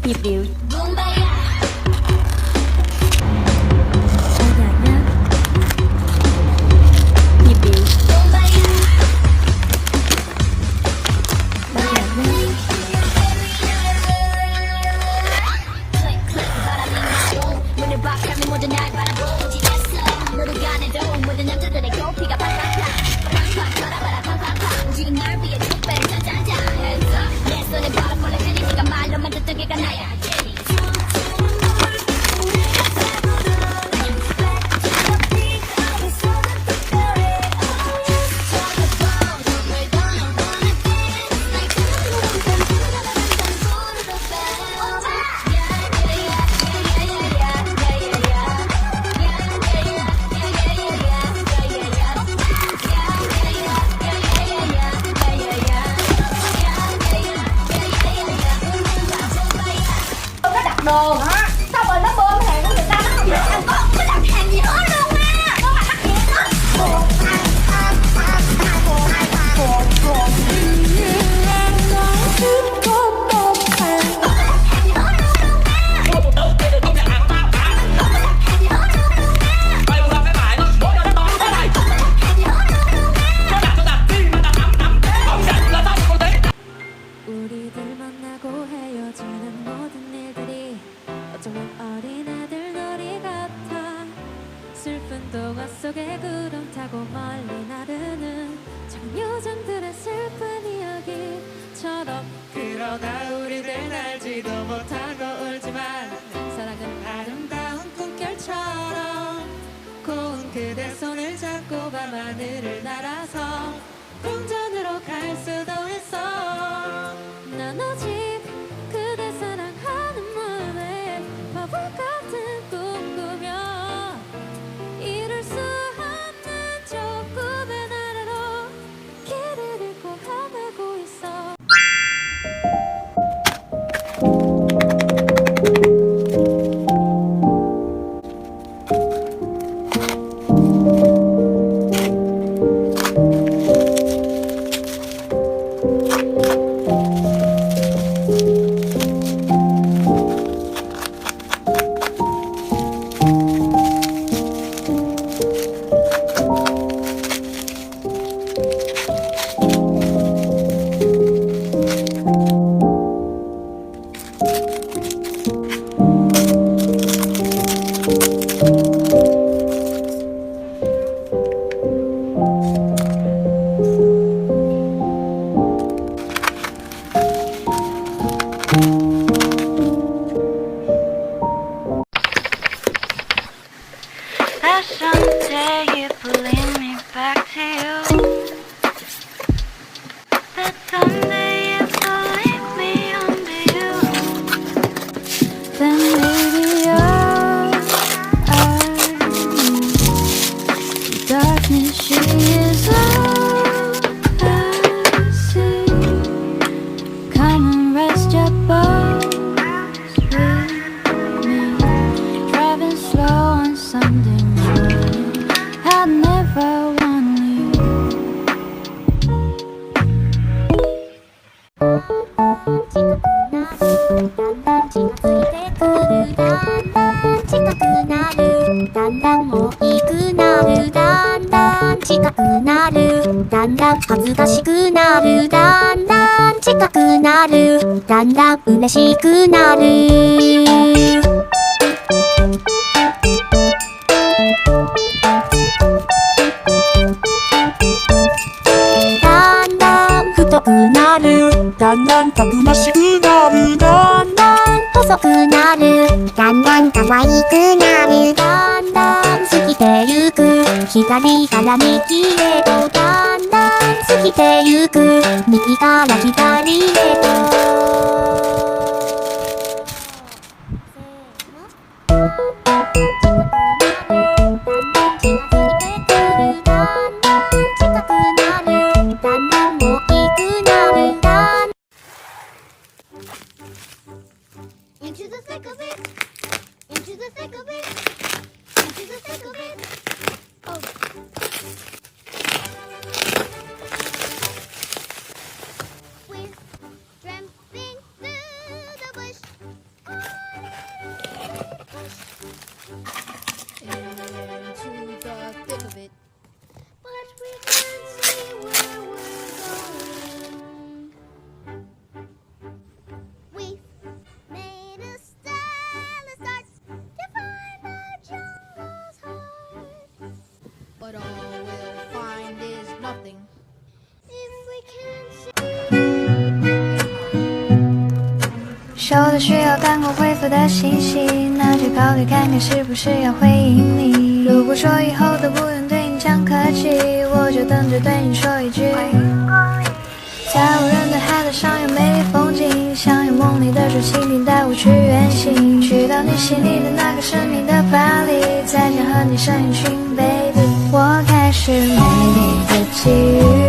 nhịp điệu nhịp điệu 모든 날 바라보고 지냈어 너를 가내도 모든 남자들의 고피가 팡팡팡 팡팡 쳐다봐라 팡팡팡 지금 날 위해 특별히 짜자자 내 손에 바로 걸릴 테니 네가 말로만 듣던 게가 나야 đồ đó xong rồi nó bơm hàng của người ta nó không được ăn có đặt hàng gì hết luôn á nó mà đặt hàng hết 우리들 만나고 헤어지는 모든 일들이 어쩌면 어린아들 놀이 같아 슬픈 동화 속에 구름 타고 멀리 나르는 작은 요정들의 슬픈 이야기처럼 그러다 우리들 알지도 못하고 울지만 사랑은 아름다운 꿈결처럼 고운 그대 손을 잡고 밤하늘을 날아서 궁전으로 갈 수도 있어 난 오직 그대 사랑하는 마음에 바보 같은 꿈 꾸며 이룰 수 없는 저 꿈의 나라로 길을 잃고 헤매고 있어 That someday you will lead me back to you. That someday you will lead me under you. Then maybe the darkness she is all I see. Come and rest your bones with me. Driving slow on Sunday morning. I never want you. 단단たくましくなるだんだん細くなるだんだん可愛くなるだんだん過ぎてゆく左から右へとだんだん過ぎてゆく右から左へとInto the thick of it. Into the thick of it. Into the thick of it. Oh. With 收到需要赶快回复的信息，那就考虑看看是不是要回应你。如果说以后都不用对你讲客气，我就等着对你说一句在无人的海岛上有美丽风景，想有梦里的竹蜻蜓带我去远行，去到你心里的那个神秘的巴黎，再想和你身影寻 baby。我开始美丽的际遇